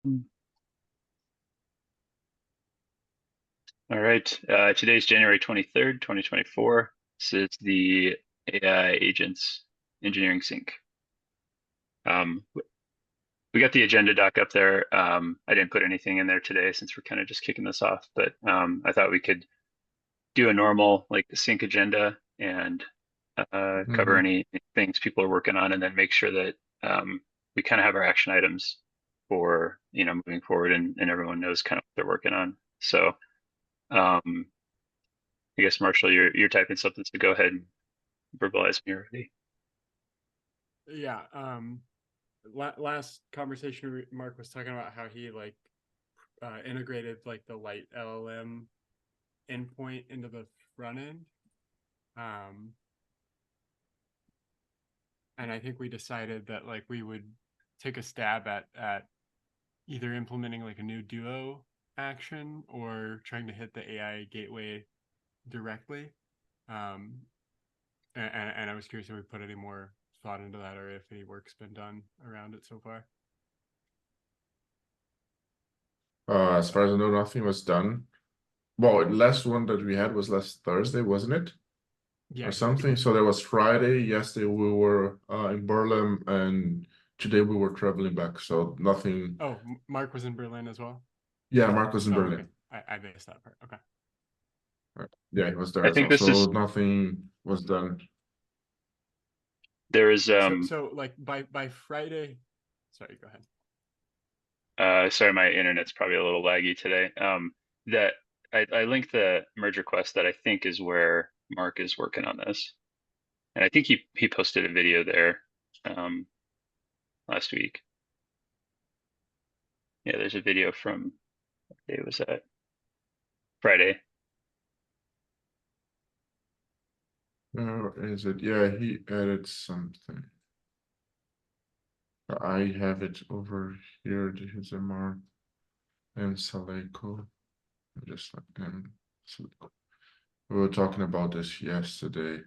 All right. Today's January 23rd, 2024. This is the AI Agents Engineering Sync. We got the agenda doc up there. I didn't put anything in there today since we're kind of just kicking this off, but I thought we could do a normal like sync agenda and cover Hmm. any things people are working on, and then make sure that we kind of have our action items for moving forward, and everyone knows kind of what they're working on. So um, I guess Marshall, you're typing something, so go ahead and verbalize when you're ready. Yeah. Last conversation, Mark was talking about how he integrated like the light LLM endpoint into the front end. Um, and I think we decided that like we would take a stab at either implementing like a new Duo action or trying to hit the AI gateway directly. Um, and I was curious if we put any more thought into that or if any work's been done around it so far. As far as I know, nothing was done. Well, the last one that we had was last Thursday, wasn't it? Yeah, Or something. exactly. So there was Friday. Yesterday we were in Berlin, and today we were traveling back. So nothing. Oh, Mark was in Berlin as well. Yeah, Mark was in Oh, okay. Berlin. I missed that part. Okay. Right. Yeah, he was there I as think well. this So is nothing was done. there is So like by Friday, sorry, go ahead. sorry, my internet's probably a little laggy today. That I linked the merge request that I think is where Mark is working on this, and I think he posted a video there um, last week. Yeah, there's a video from what day was that? Friday. Is it? Yeah, he added something. I have it over here. This is MR and Saleco. Just like Saleco. We were talking about this yesterday.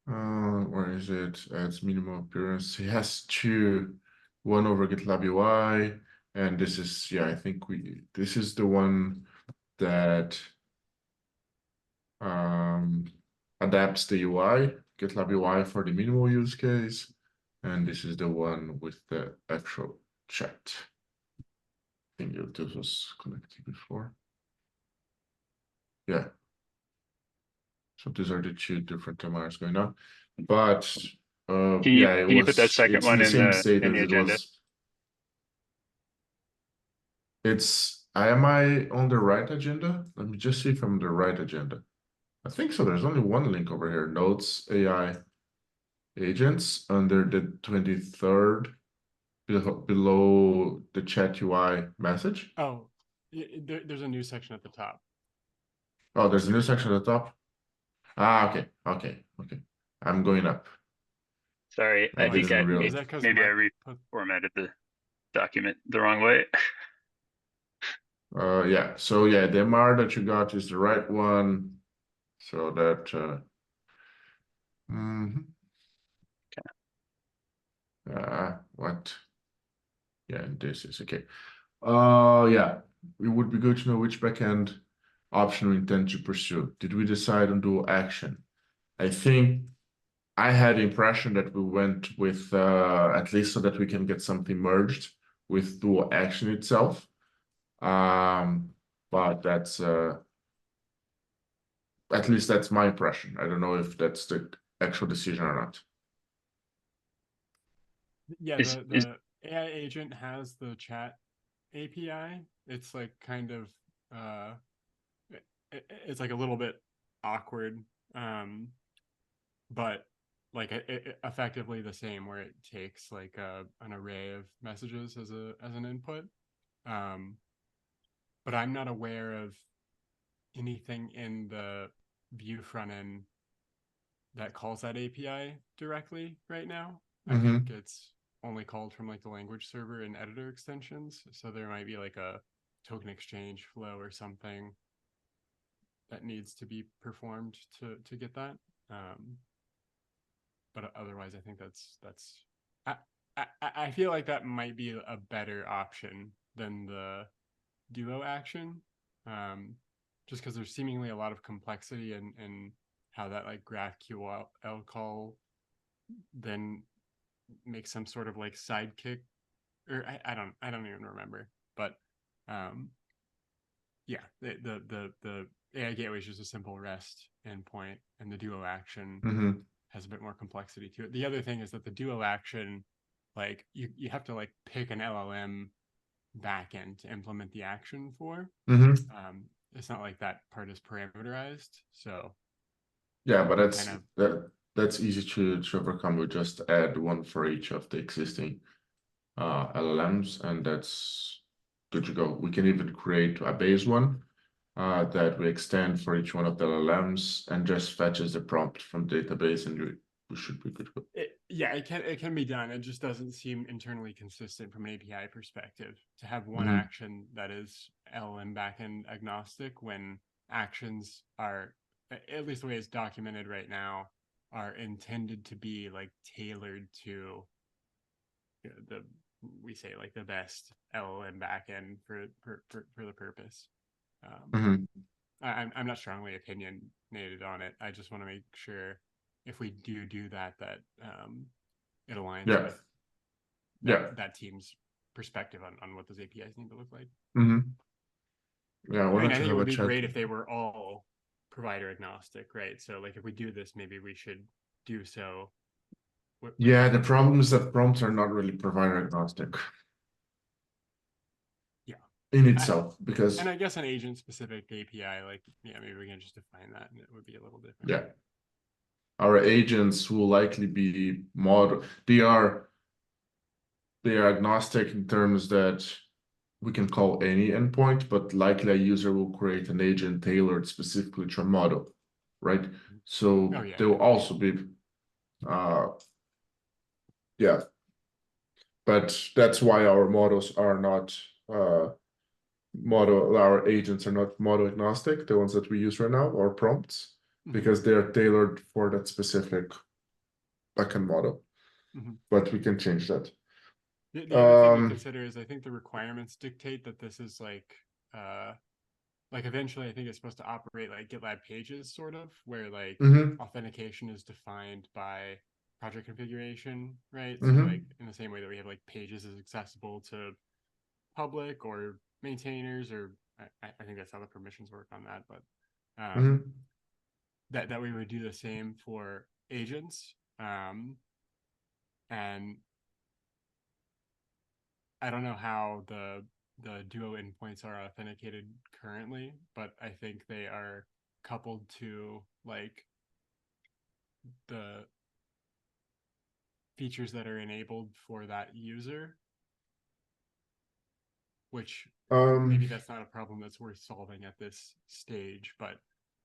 Where is it? Adds minimal appearance. He has two, one over GitLab UI, and this is, yeah, I think this is the one that um, adapts the UI, GitLab UI for the minimal use case, and this is the one with the actual chat. I think this was connected before. Yeah. So these are the two different commanders going on, but yeah, Can you put that second it's in one the same state in as the it agenda? was. Am I on the right agenda? Let me just see if I'm on the right agenda. I think so. There's only one link over here. Notes AI agents under the 23rd below the chat UI message. Oh, there's a new section at the top. Oh, there's a new section at the top. Ah, okay, okay, okay. I'm going up. Sorry, I I Oh, think didn't is realize. that because maybe I Mark put? reformatted the document the wrong way. Yeah. So yeah, the MR that you got is the right one. So that mhm. What? Yeah, this is okay. Yeah. It would be good to know which backend option we intend to pursue. Did we decide on dual action? I think I had the impression that we went with at least so that we can get something merged with dual action itself. Um, but that's at least that's my impression. I don't know if that's the actual decision or not. Yeah, Is the AI agent has the chat API. It's like kind of uh, it's like a little bit awkward, but like effectively the same where it takes like an array of messages as an input. Um, but I'm not aware of anything in the view front end that calls that API directly right now. I think Mm-hmm. it's only called from like the language server and editor extensions. So there might be like a token exchange flow or something that needs to be performed to get that. Um, but otherwise, I think that's I feel like that might be a better option than the duo action, just because there's seemingly a lot of complexity in how that like GraphQL call then makes some sort of like sidekick, or I don't even remember, but yeah, the AI gateway is just a simple REST endpoint, and the duo action Mm-hmm. has a bit more complexity to it. The other thing is that the duo action, like you have to like pick an LLM backend to implement the action for. Mm-hmm. It's not like that part is parameterized, so Yeah, but we kind of that's easy to overcome. We just add one for each of the existing LLMs, and that's good to go. We can even create a base one that we extend for each one of the LLMs and just fetches the prompt from the database, and we should be good to go. yeah, it can be done. It just doesn't seem internally consistent from an API perspective to have one Mhm. action that is LLM backend agnostic when actions are, at least the way it's documented right now, are intended to be like tailored to the we say like the best LLM backend for the purpose. Mhm. I'm not strongly opinionated on it. I just want to make sure if we do that, that it aligns Yeah, with yeah. that team's perspective on what those APIs need to look like. Mhm. Yeah, I I mean, wanted I to think it have would a be chat. great if they were all provider agnostic, right? So like if we do this, maybe we should do so with Yeah, like, the problem is that prompts are not really provider agnostic yeah. in I, itself and because I guess an agent specific API, like, yeah, maybe we can just define that and it would be a little different. yeah, our agents will likely be model. They are agnostic in terms that we can call any endpoint, but likely a user will create an agent tailored specifically to a model, right? Oh So yeah, they will yeah. also be, uh, yeah, but that's why our models are not our agents are not model agnostic, the ones that we use right now, or prompts, Mm-hmm. because they're tailored for that specific backend model. Mm-hmm. But we can change that. The other thing to Um, consider is I think the requirements dictate that this is like eventually I think it's supposed to operate like GitLab pages sort of, where like mhm, authentication is defined by project configuration, right? So like mhm, in the same way that we have like pages is accessible to public or maintainers, or I think that's how the permissions work on that, but mhm. that we would do the same for agents. And I don't know how the Duo endpoints are authenticated currently, but I think they are coupled to like the features that are enabled for that user, which Um, maybe that's not a problem that's worth solving at this stage, but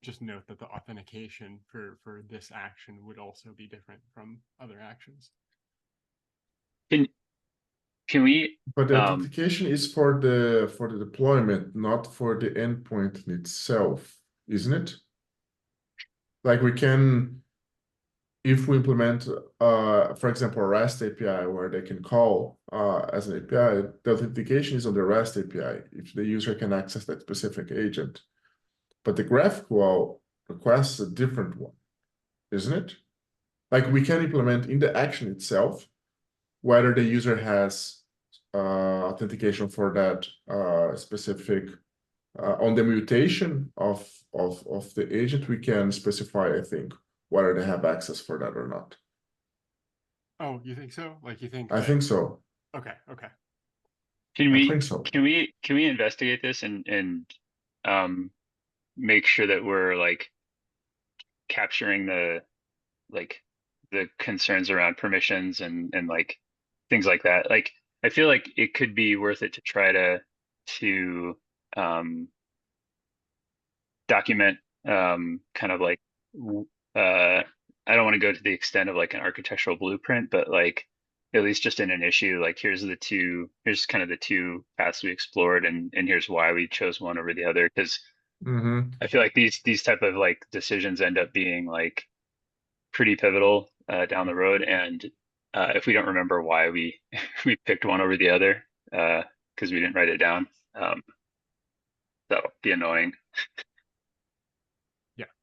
just note that the authentication for this action would also be different from other actions. Can can we but the um authentication is for the deployment, not for the endpoint in itself, isn't it? Like we can, if we implement, for example, a REST API where they can call as an API, the authentication is on the REST API if the user can access that specific agent. But the GraphQL requests a different one, isn't it? Like we can implement in the action itself whether the user has authentication for that specific on the mutation of the agent, we can specify, I think, whether they have access for that or not. Oh, you think so? Like you think I that? think so. Okay, okay. can I we think so. can we investigate this and um make sure that we're like capturing like the concerns around permissions and like things like that. Like I feel like it could be worth it to try to um document kind of like I don't want to go to the extent of like an architectural blueprint, but like at least just in an issue, like here's kind of the two paths we explored and here's why we chose one over the other. Because Mm-hmm. I feel like these type of like decisions end up being like pretty pivotal down the road. And if we don't remember why we we picked one over the other, uh because we didn't write it down. That'll be annoying.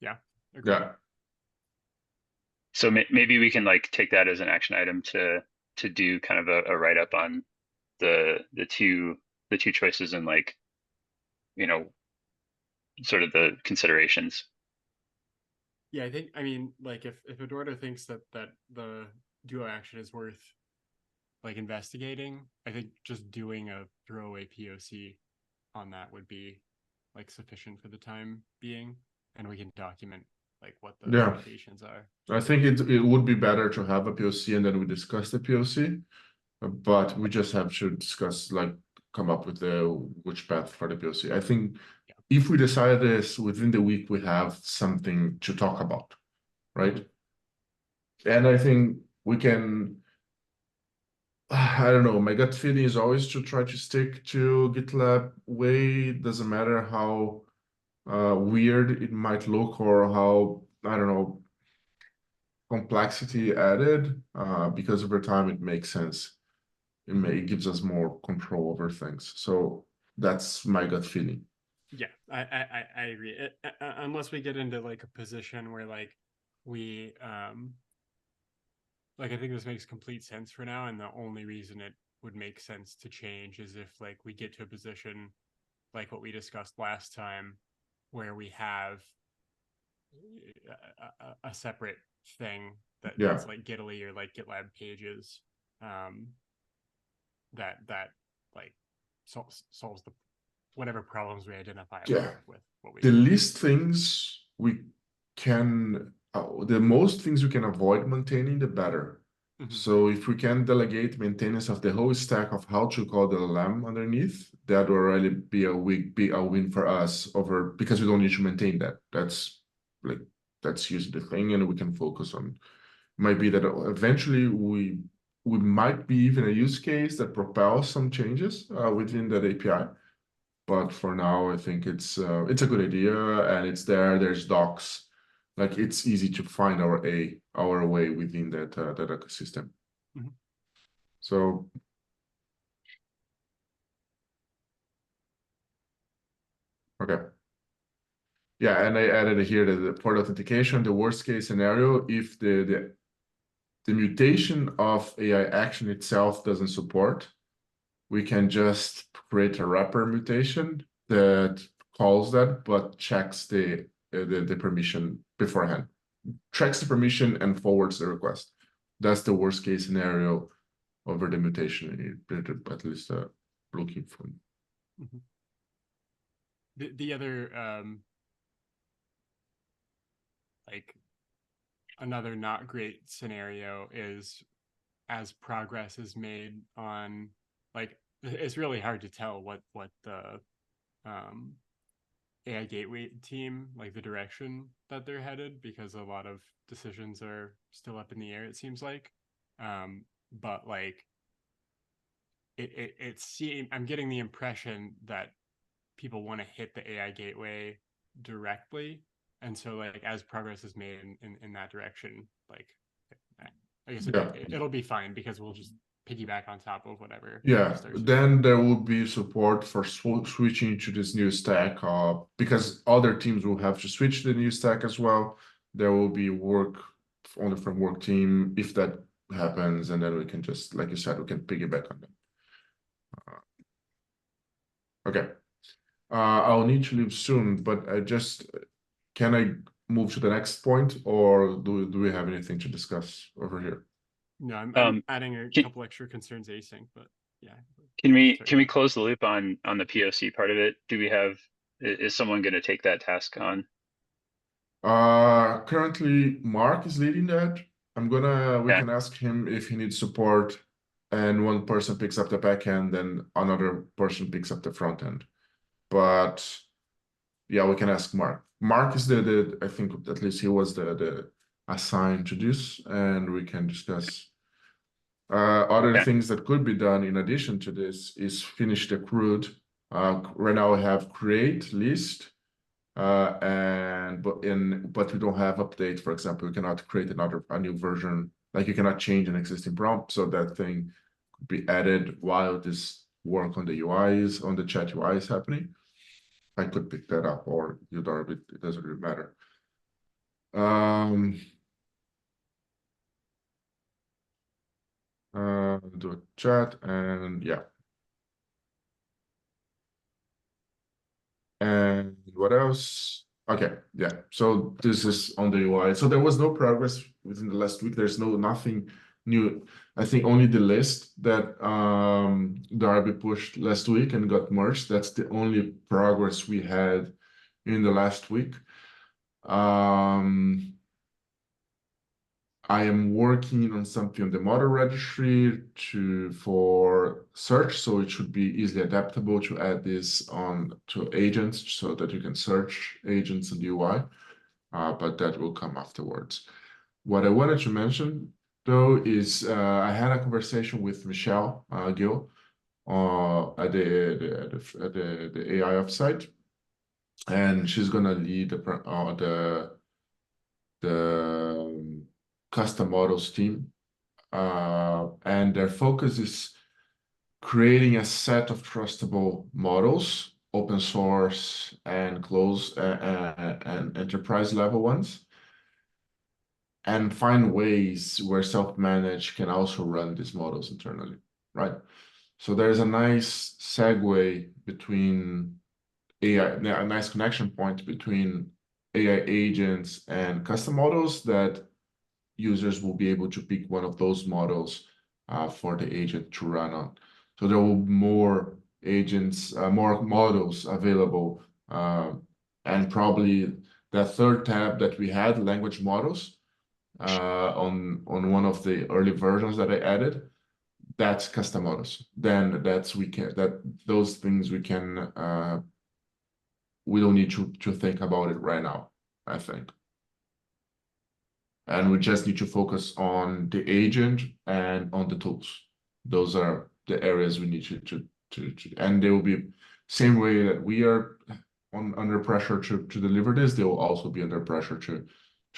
Yeah. Agreed. Yeah. So maybe we can like take that as an action item to do kind of a write up on the two choices and like, you know, sort of the considerations. Yeah, I mean, like if Eduardo thinks that the duo action is worth like investigating, I think just doing a throwaway POC on that would be like sufficient for the time being, and we can document like what the Yeah. limitations are. I think it would be better to have a POC and then we discuss the POC, but we just have to discuss, like, come up with which path for the POC. I think if we decide this within the week, we have something to talk about, right? And I think we can, I don't know, my gut feeling is always to try to stick to GitLab way. It doesn't matter how weird it might look or how, I don't know, complexity added, because over time it makes sense. It gives us more control over things. So that's my gut feeling. Yeah, I agree. Unless we get into like a position where like we like I think this makes complete sense for now, and the only reason it would make sense to change is if like we get to a position like what we discussed last time where we have a separate thing that's like Gitly or like GitLab pages that like solves the whatever problems we identify with what we The do. least things we can, the most things we can avoid maintaining, the better. So if we can delegate maintenance of the whole stack of how to call the LLM underneath, that will really be a win for us over, because we don't need to maintain that. That's usually the thing, and we can focus on. Might be that eventually we might be even a use case that propels some changes within that API. But for now, I think it's a good idea, and it's there. There's docs, like it's easy to find our way within that ecosystem. So okay, yeah, and I added here that for the authentication, the worst case scenario, if the mutation of AI action itself doesn't support, we can just create a wrapper mutation that calls that, but checks the permission beforehand, tracks the permission and forwards the request. That's the worst case scenario over the mutation, at least looking for. The other like another not great scenario is as progress is made on like it's really hard to tell what the AI gateway team, like the direction that they're headed, because a lot of decisions are still up in the air, it seems like. But like I'm getting the impression that people want to hit the AI gateway directly. And so like as progress is made in that direction, like I guess it'll be fine because we'll just piggyback on top of whatever. Yeah, then there will be support for switching to this new stack, because other teams will have to switch to the new stack as well. There will be work on the framework team if that happens, and then we can just, like you said, we can piggyback on them. Okay. I'll need to leave soon, but can I move to the next point, or do we have anything to discuss over here? No, I'm adding a couple extra concerns async, but yeah. Can we close the loop on the POC part of it? Is someone going to take that task on? Currently Mark is leading that. We can ask him if he needs support, and one person picks up the back end, and another person picks up the front end. But yeah, we can ask Mark. Mark is I think at least he was the assigned to this, and we can discuss. Other things that could be done in addition to this is finish the CRUD. Right now we have create list, but we don't have update. For example, we cannot create a new version. Like you cannot change an existing prompt, so that thing could be added while this work on the UIs, on the chat UI is happening, I could pick that up, or you don't, it doesn't really matter. Do a chat, and yeah. And what else? Okay, yeah. So this is on the UI. So there was no progress within the last week. There's nothing new. I think only the list that Darby pushed last week and got merged. That's the only progress we had in the last week. I am working on something on the model registry for search, so it should be easily adaptable to add this on to agents so that you can search agents in the UI, but that will come afterwards. What I wanted to mention though is I had a conversation with Michelle Gill at the AI offsite, and she's gonna lead the custom models team, and their focus is creating a set of trustable models, open source and closed and enterprise level ones, and find ways where self-managed can also run these models internally, right? So there's a nice segue between AI, a nice connection point between AI agents and custom models that users will be able to pick one of those models for the agent to run on. So there will be more agents, more models available. And probably that third tab that we had, language models, on one of the early versions that I added, that's custom models. Then those things we don't need to think about it right now, I think. And we just need to focus on the agent and on the tools. Those are the areas we need to and they will be same way that we are under pressure to deliver this. They will also be under pressure to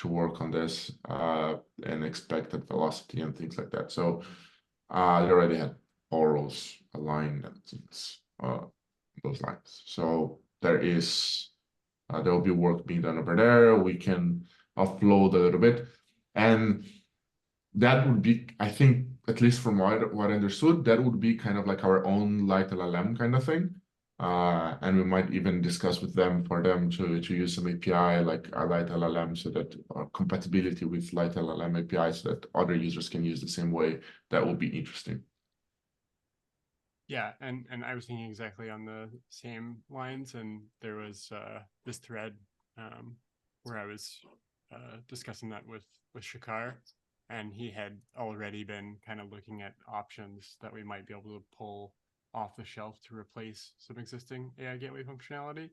work on this and expected velocity and things like that. So they already had all roles aligned and things those lines. So there will be work being done over there. We can offload a little bit, and that would be, I think, at least from what I understood, that would be kind of like our own light LLM kind of thing. And we might even discuss with them for them to use some API like a light LLM, so that compatibility with light LLM API, so that other users can use the same way. That would be interesting. Yeah, and I was thinking exactly on the same lines, and there was this thread where I was discussing that with Shakar, and he had already been kind of looking at options that we might be able to pull off the shelf to replace some existing AI gateway functionality.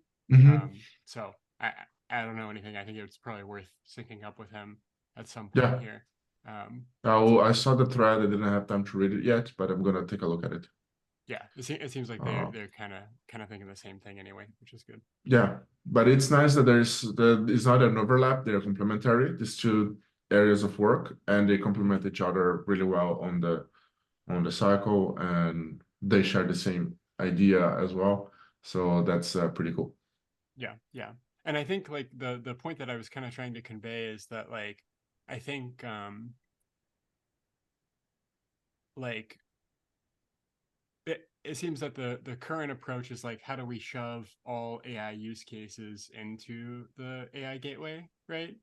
So I don't know anything. I think it's probably worth syncing up with him at some point here. I saw the thread. I didn't have time to read it yet, but I'm gonna take a look at it. Yeah, it seems like they're kind of thinking the same thing anyway, which is good. Yeah, but it's nice that it's not an overlap. They're complementary, these two areas of work, and they complement each other really well on the cycle, and they share the same idea as well. So that's pretty cool. Yeah, and I think like the point that I was kind of trying to convey is that like I think like it seems that the current approach is like, how do we shove all AI use cases into the AI gateway, right?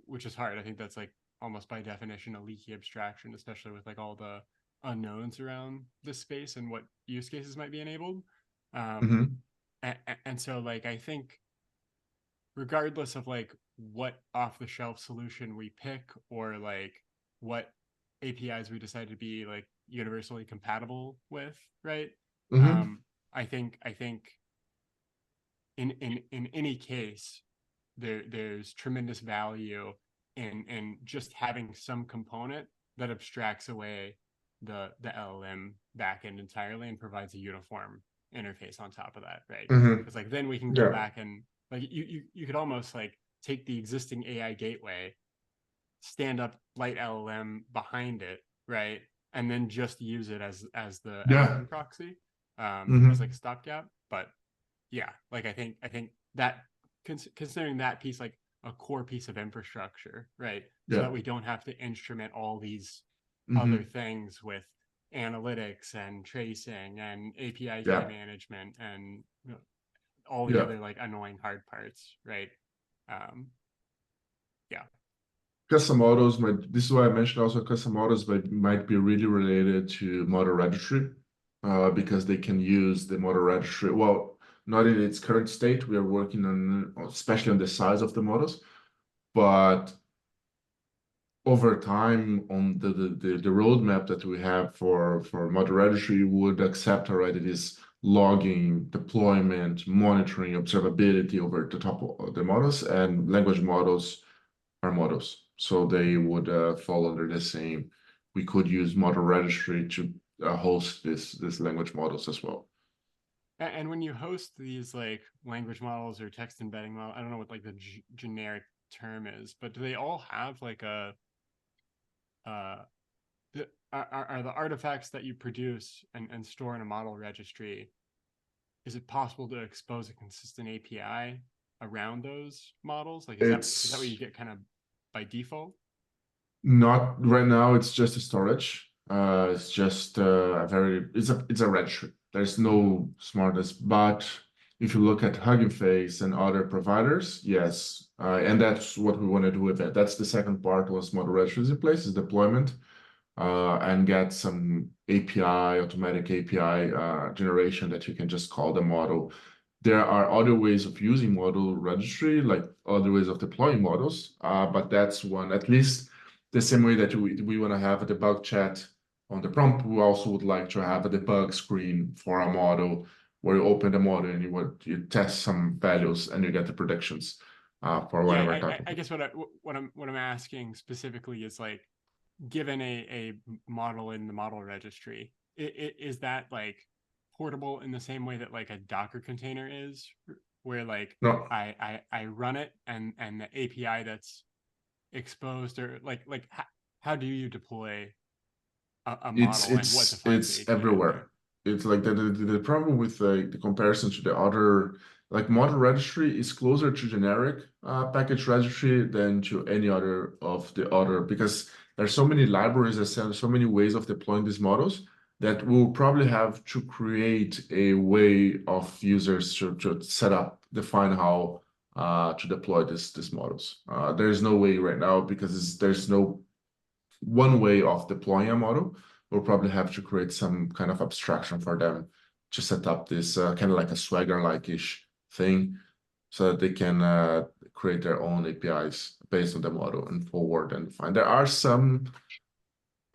Which is hard. I think that's like almost by definition a leaky abstraction, especially with like all the unknowns around this space and what use cases might be enabled. And so like I think regardless of like what off the shelf solution we pick, or like what APIs we decide to be like universally compatible with, right? I think in any case there's tremendous value in just having some component that abstracts away the LLM backend entirely and provides a uniform interface on top of that, right? Because like then we can go back and like you could almost like take the existing AI gateway, stand up light LLM behind it, right? and then just use it as the Yeah. L1 proxy, Mhm. as like a stopgap. But yeah, like I think that considering that piece like a core piece of infrastructure, right? So Yeah. that we don't have to instrument all these other Mhm. things with analytics and tracing and API key Yeah. management and all the Yeah. other like annoying hard parts, right? Um, yeah. Custom models might, this is why I mentioned also custom models might be really related to model registry, because they can use the model registry. Well, not in its current state. We are working on, especially on the size of the models, but over time on the roadmap that we have for model registry would accept already this logging, deployment, monitoring, observability over the top of the models, and language models are models. So they would fall under the same. We could use model registry to host this language models as well. And when you host these like language models or text embedding model, I don't know what like the generic term is, but do they all have like a uh are the artifacts that you produce and store in a model registry, is it possible to expose a consistent API around those models? Like, is that what you It's get kind of by default? not right now. It's just a storage. It's just a very it's a registry. There's no smartness, but if you look at Hugging Face and other providers, yes, and that's what we want to do with it. That's the second part once model registry is in place is deployment, and get some API, automatic API generation that you can just call the model. There are other ways of using model registry, like other ways of deploying models, but that's one, at least the same way that we want to have a debug chat on the prompt, we also would like to have a debug screen for a model where you open the model and you test some values and you get the predictions for Yeah, whatever type I of. guess what I'm asking specifically is like, given a model in the model registry, is that like portable in the same way that like a Docker container is, where like No, I run it and the API that's exposed, or like how do you deploy a it's model and what it's defines the it's API there? everywhere. It's like the problem with the comparison to the other, like model registry is closer to generic package registry than to any other of the other, because there's so many libraries and so many ways of deploying these models that we'll probably have to create a way of users to set up, define how to deploy these models. There's no way right now because there's no one way of deploying a model. We'll probably have to create some kind of abstraction for them to set up this kind of like a Swagger-like-ish thing so that they can create their own APIs based on the model and forward and find. There are some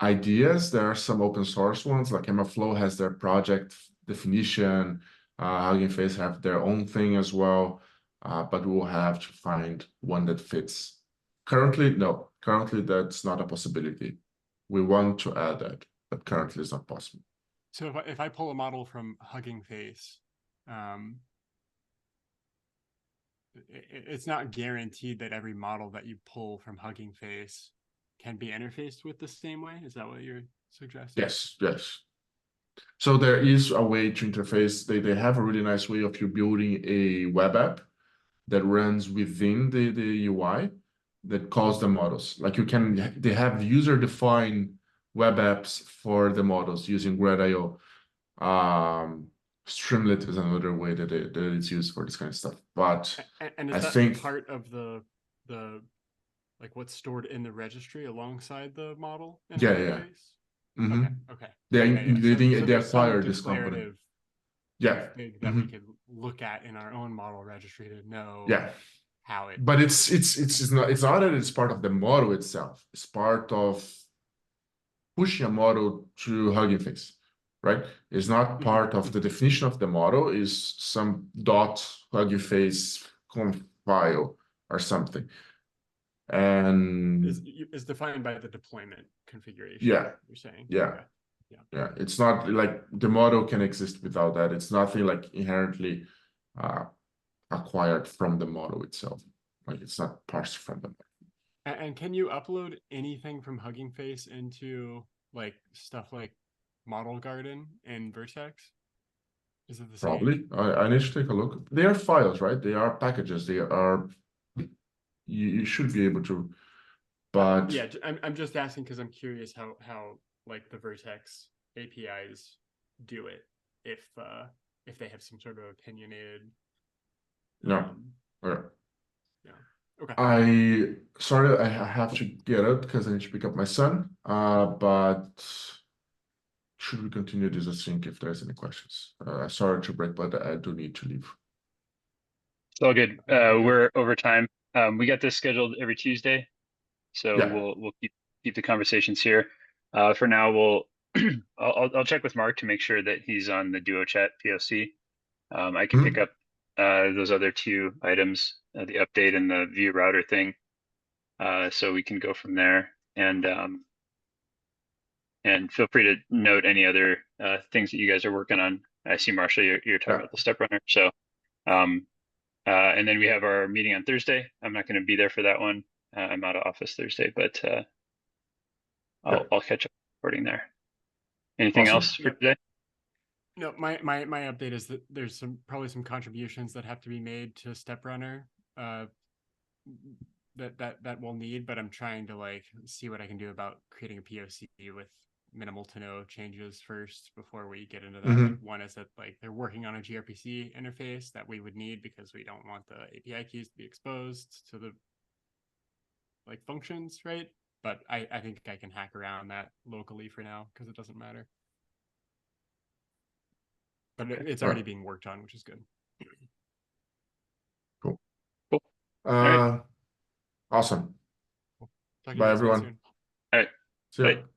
ideas, there are some open source ones, like MFlow has their project definition, Hugging Face have their own thing as well, but we'll have to find one that fits. Currently, no. Currently, that's not a possibility. We want to add that, but currently it's not possible. So if I pull a model from Hugging Face, um, it's not guaranteed that every model that you pull from Hugging Face can be interfaced with the same way. Is that what you're suggesting? Yes, yes. So there is a way to interface. They have a really nice way of you building a web app that runs within the UI that calls the models. Like they have user-defined web apps for the models using Grid.io. Streamlit is another way that it's used for this kind of stuff. But And I is that think, part of the like what's stored in the registry alongside the model in yeah, Hugging yeah. Face? Okay, Hmm. okay. Yeah. So They there's some acquired this company. declarative Yeah. config that we Hmm. could look at in our own model registry to know Yeah. how it But interfaces. it's not that it's part of the model itself. It's part of pushing a model to Hugging Face, right? It's not Mhm, part of the mhm. definition of the model, is some dot Hugging Face conf file or something. And Is defined by the deployment configuration, yeah, you're saying? yeah, Okay. Yeah. yeah. It's not like the model can exist without that. It's nothing like inherently uh, acquired from the model itself. Like it's not parsed from the model. And can you upload anything from Hugging Face into like stuff like Model Garden and Vertex? Is it the same? Probably. I need to take a look. They are files, right? They are packages. They are. You should be able to, but Yeah, I'm just asking because I'm curious how like the Vertex APIs do it if they have some sort of opinionated. no. Okay. Yeah. Okay. Sorry, I have to get out because I need to pick up my son. But should we continue this async if there's any questions? Sorry to break, but I do need to leave. It's all good. Okay. We're over time. We got this scheduled every Tuesday, so Yeah. we'll keep the conversations here. For now, we'll I'll check with Mark to make sure that he's on the Duo Chat POC. I can pick Mhm. up those other two items, the update and the view router thing, so we can go from there. And feel free to note any other things that you guys are working on. I see, Marshall, you're talking Yeah. about the step runner. So, and then we have our meeting on Thursday. I'm not going to be there for that one. I'm out of office Thursday, but Yeah. I'll catch up recording there. Anything Awesome. else for Yep. today? No, my update is that there's probably some contributions that have to be made to Step Runner that we'll need, but I'm trying to like see what I can do about creating a POC with minimal to no changes first before we get into that. Mhm. Like one is that like they're working on a gRPC interface that we would need because we don't want the API keys to be exposed to the like functions, right? But I think I can hack around that locally for now because it doesn't matter. But it's All already right. being worked on, which is good. Cool. Cool. All right. Awesome. Talk to you Bye, guys again everyone. soon. All right. See ya. Bye.